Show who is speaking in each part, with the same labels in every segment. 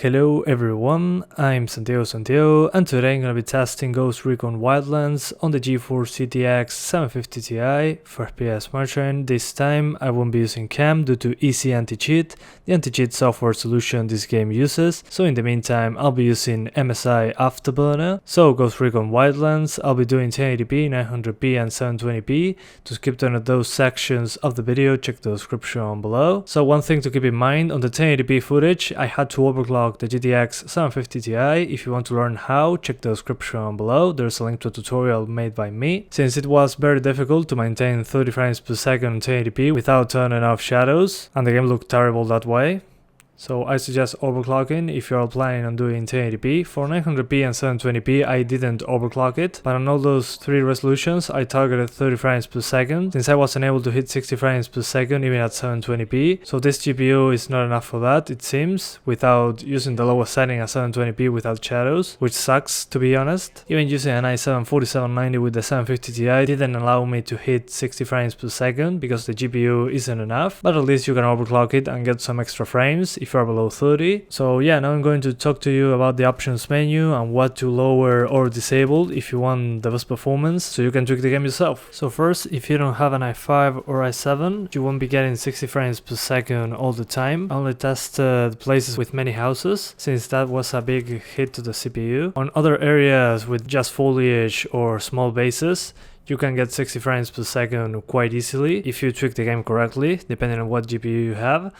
Speaker 1: Hello everyone, I'm Santiago, and today I'm gonna be testing Recon Wildlands on the GeForce GTX 750 Ti for FPS margin. This time I won't be using cam due to easy anti-cheat, the anti-cheat software solution this game uses, so in the meantime I'll be using MSI Afterburner. So Recon Wildlands, I'll be doing 1080p, 900p and 720p. To skip to those sections of the video, check the description below. So one thing to keep in mind, on the 1080p footage I had to overclock the GTX 750 Ti. If you want to learn how, check the description below, there's a link to a tutorial made by me. Since it was very difficult to maintain 30 frames per second 1080p without turning off shadows, and the game looked terrible that way. So I suggest overclocking if you are planning on doing 1080p. For 900p and 720p I didn't overclock it, but on all those three resolutions I targeted 30 frames per second, since I wasn't able to hit 60 frames per second even at 720p. So this GPU is not enough for that, it seems, without using the lowest setting at 720p without shadows, which sucks to be honest. Even using an i7-4790 with the 750 Ti didn't allow me to hit 60 frames per second because the GPU isn't enough, but at least you can overclock it and get some extra frames if you are below 30. So yeah, now I'm going to talk to you about the options menu and what to lower or disable if you want the best performance, so you can tweak the game yourself. So first, if you don't have an i5 or i7, you won't be getting 60 frames per second all the time. I only tested places with many houses, since that was a big hit to the CPU. On other areas with just foliage or small bases, you can get 60 frames per second quite easily if you tweak the game correctly, depending on what GPU you have.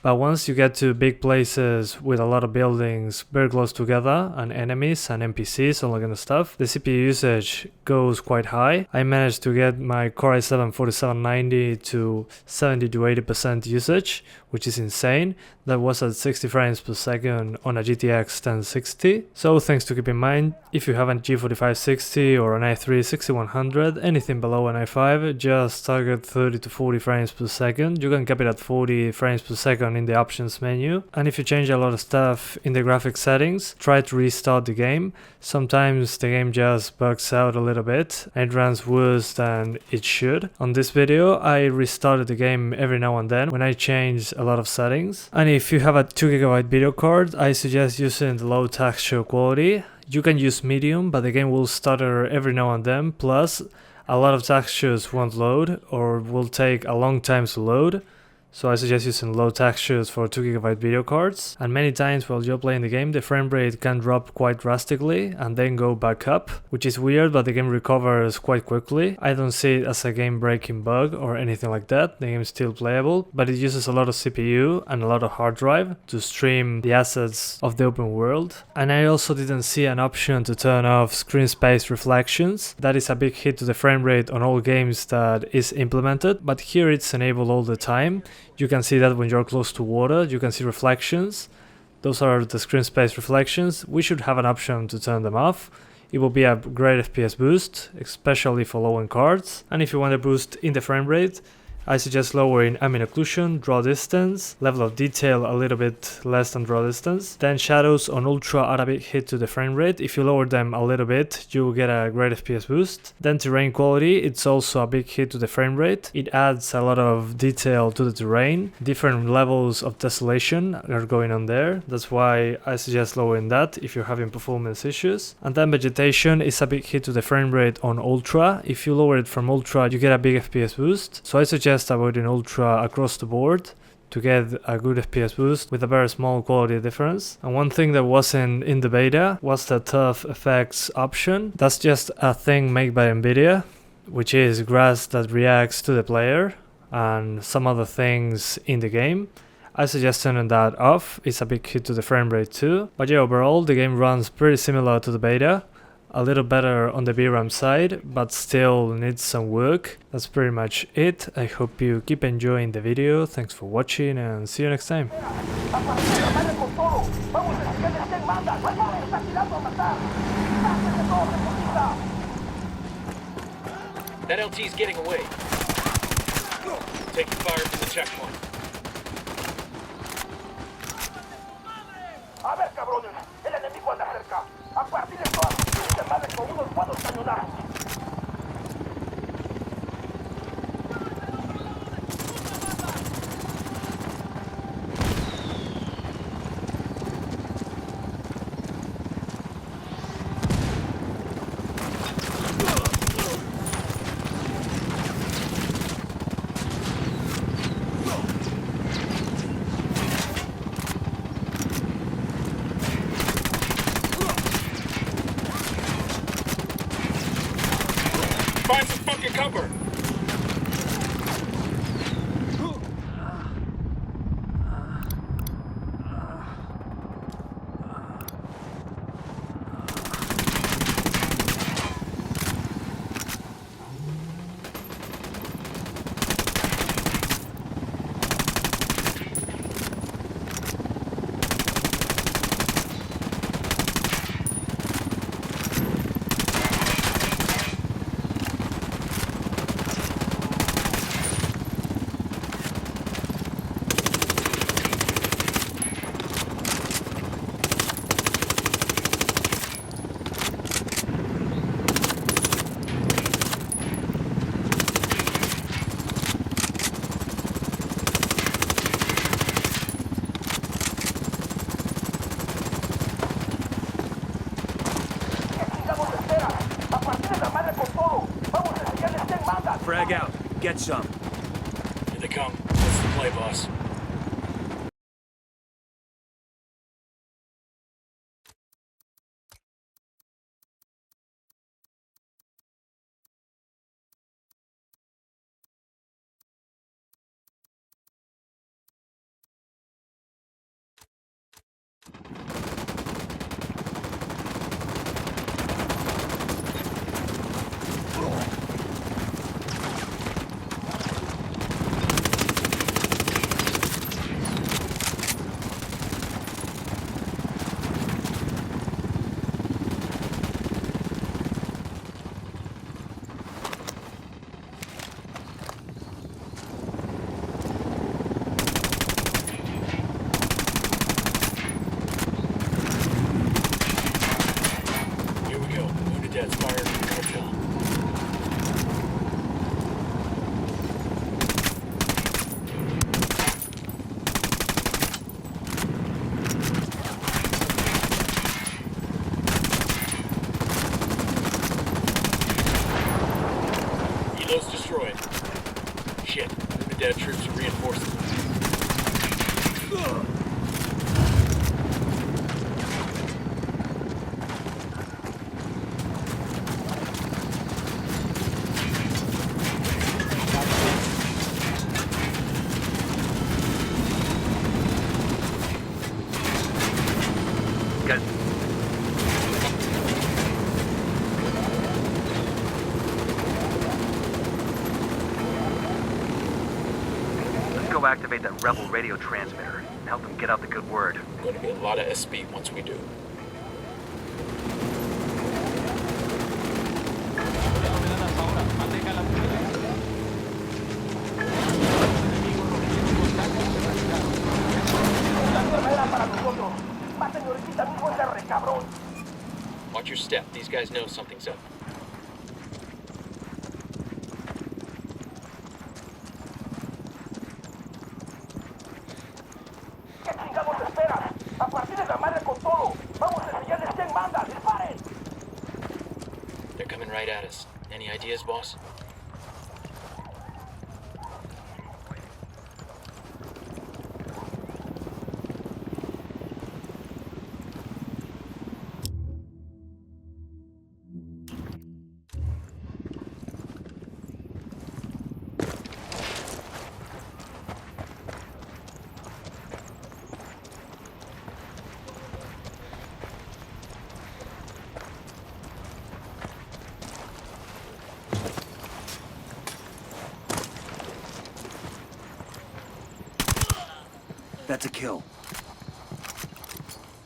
Speaker 1: But once you get to big places with a lot of buildings very close together and enemies and NPCs, all that kind of stuff, the CPU usage goes quite high. I managed to get my Core i7-4790 to 70 to 80% usage, which is insane. That was at 60 frames per second on a GTX 1060. So things to keep in mind, if you have a G4560 or an i3-6100, anything below an i5, just target 30 to 40 frames per second. You can cap it at 40 frames per second in the options menu. And if you change a lot of stuff in the graphics settings, try to restart the game. Sometimes the game just bugs out a little bit and it runs worse than it should. On this video I restarted the game every now and then when I changed a lot of settings. And if you have a 2GB video card, I suggest using the low texture quality. You can use medium, but the game will stutter every now and then, plus a lot of textures won't load or will take a long time to load. So I suggest using low textures for 2GB video cards, and many times while you're playing the game the frame rate can drop quite drastically and then go back up, which is weird, but the game recovers quite quickly. I don't see it as a game breaking bug or anything like that, the game is still playable, but it uses a lot of CPU and a lot of hard drive to stream the assets of the open world. And I also didn't see an option to turn off screen space reflections. That is a big hit to the frame rate on all games that is implemented, but here it's enabled all the time. You can see that when you're close to water, you can see reflections. Those are the screen space reflections. We should have an option to turn them off. It will be a great FPS boost, especially for low-end cards. And if you want a boost in the frame rate, I suggest lowering ambient occlusion, draw distance, level of detail a little bit less than draw distance. Then shadows on ultra are a big hit to the frame rate. If you lower them a little bit, you will get a great FPS boost. Then terrain quality, it's also a big hit to the frame rate. It adds a lot of detail to the terrain. Different levels of desolation are going on there. That's why I suggest lowering that if you're having performance issues. And then vegetation is a big hit to the frame rate on ultra. If you lower it from ultra, you get a big FPS boost. So I suggest avoiding ultra across the board to get a good FPS boost with a very small quality difference. And one thing that wasn't in the beta was the tough effects option. That's just a thing made by Nvidia, which is grass that reacts to the player and some other things in the game. I suggest turning that off. It's a big hit to the frame rate too. But yeah, overall the game runs pretty similar to the beta. A little better on the VRAM side, but still needs some work. That's pretty much it. I hope you keep enjoying the video. Thanks for watching and see you next time.
Speaker 2: That LT's getting away. Taking fire from the checkpoint.
Speaker 3: A ver, cabrones, el enemigo anda cerca. A partir de todas, se madre con unos buenos cañonazos.
Speaker 2: your cover.
Speaker 4: Frag out. Get some.
Speaker 2: Here they come. What's the play, boss? United's firing from the hotel. Reload's destroyed. Shit, Unit troops are reinforcing.
Speaker 4: Go activate that rebel radio transmitter and help them get out the good word.
Speaker 2: Going to be a lot of SB once we do. Watch your step. These guys know something's up. They're coming right at us. Any ideas, boss?
Speaker 4: That's a kill.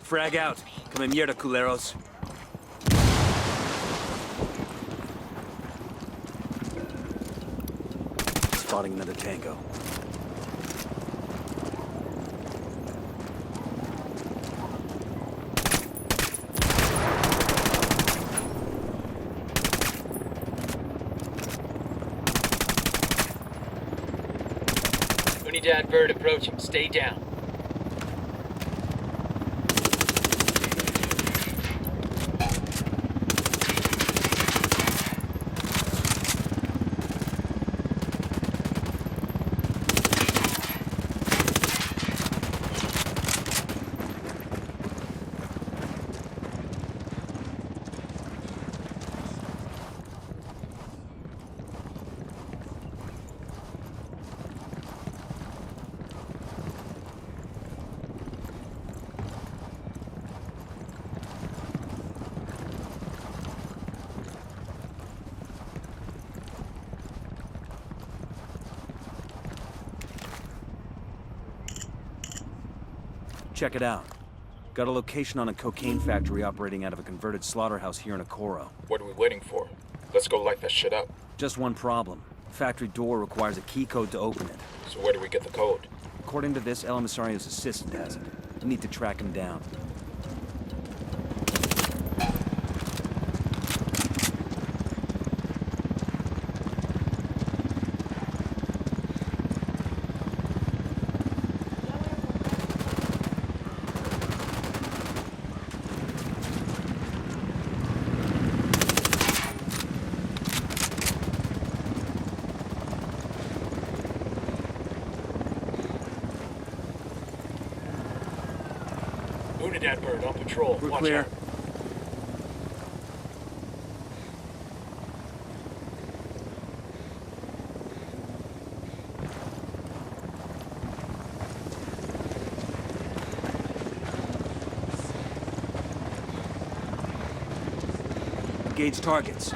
Speaker 4: Frag out. Come mierda, culeros. Spotting another tango.
Speaker 2: Unidad bird approaching. Stay down.
Speaker 5: Check it out. Got a location on a cocaine factory operating out of a converted slaughterhouse here in Okoro.
Speaker 2: What are we waiting for? Let's go light that shit up.
Speaker 5: Just one problem. Factory door requires a key code to open it.
Speaker 2: So where do we get the code?
Speaker 5: According to this, El Emisario's assistant has it. We need to track him down.
Speaker 2: Unidad bird on patrol.
Speaker 5: We're
Speaker 2: Watch
Speaker 5: clear.
Speaker 2: out.
Speaker 5: Engage targets.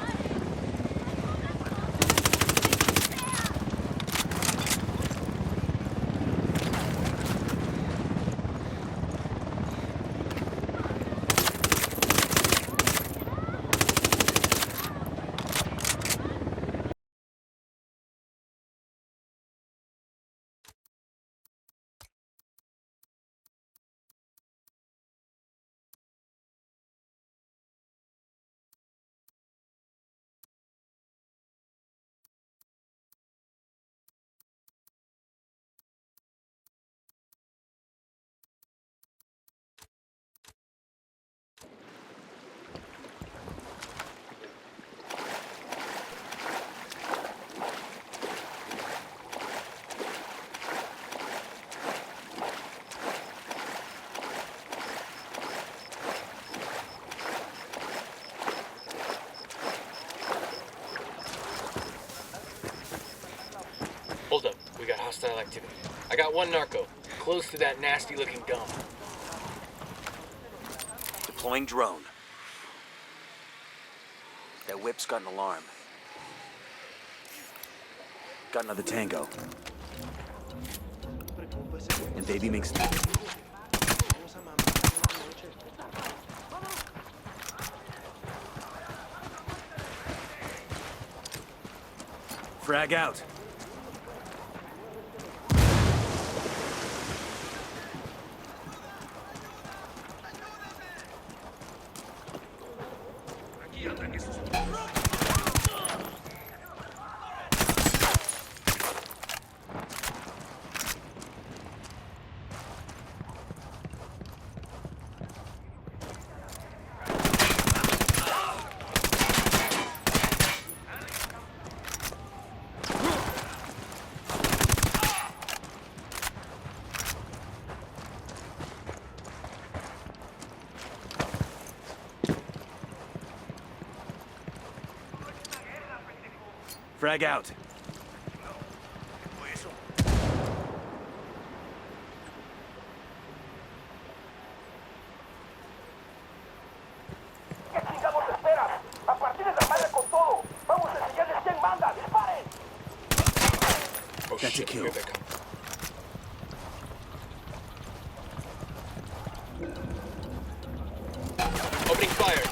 Speaker 2: Hold up. We got hostile activity. I got one narco. Close to that nasty looking dome.
Speaker 5: Deploying drone. That whip's got an alarm. Got another tango. And baby makes... Frag out. Frag out.
Speaker 3: ¿Qué chingados esperas? A partir de la madre con todo. Vamos a enseñarles quién manda. ¡Disparen!
Speaker 2: Oh
Speaker 5: That's a
Speaker 2: shit,
Speaker 5: kill.
Speaker 2: here they come. Opening fire.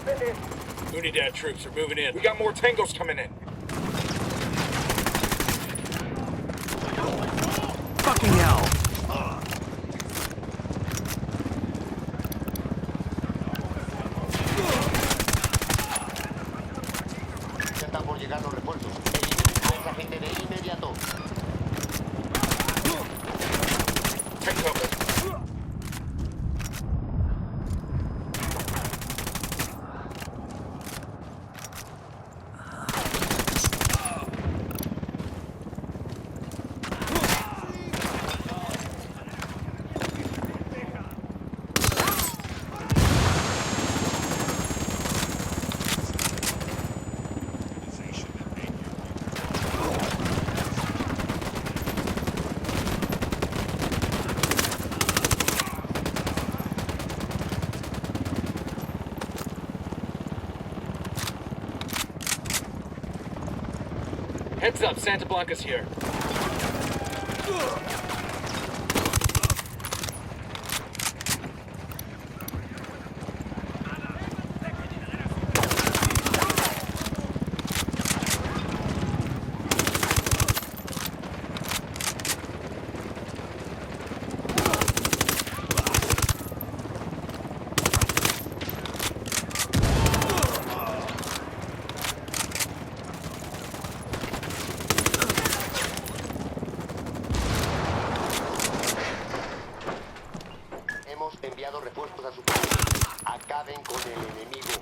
Speaker 2: Unidad troops are moving in. We got more tangos coming in.
Speaker 5: Fucking hell!
Speaker 3: Ya están por llegar los refuerzos. Eliminen a esa gente de inmediato.
Speaker 2: Take cover. Heads up, Santa Blanca's here.
Speaker 3: Hemos enviado refuerzos a su país. Acaben con el enemigo.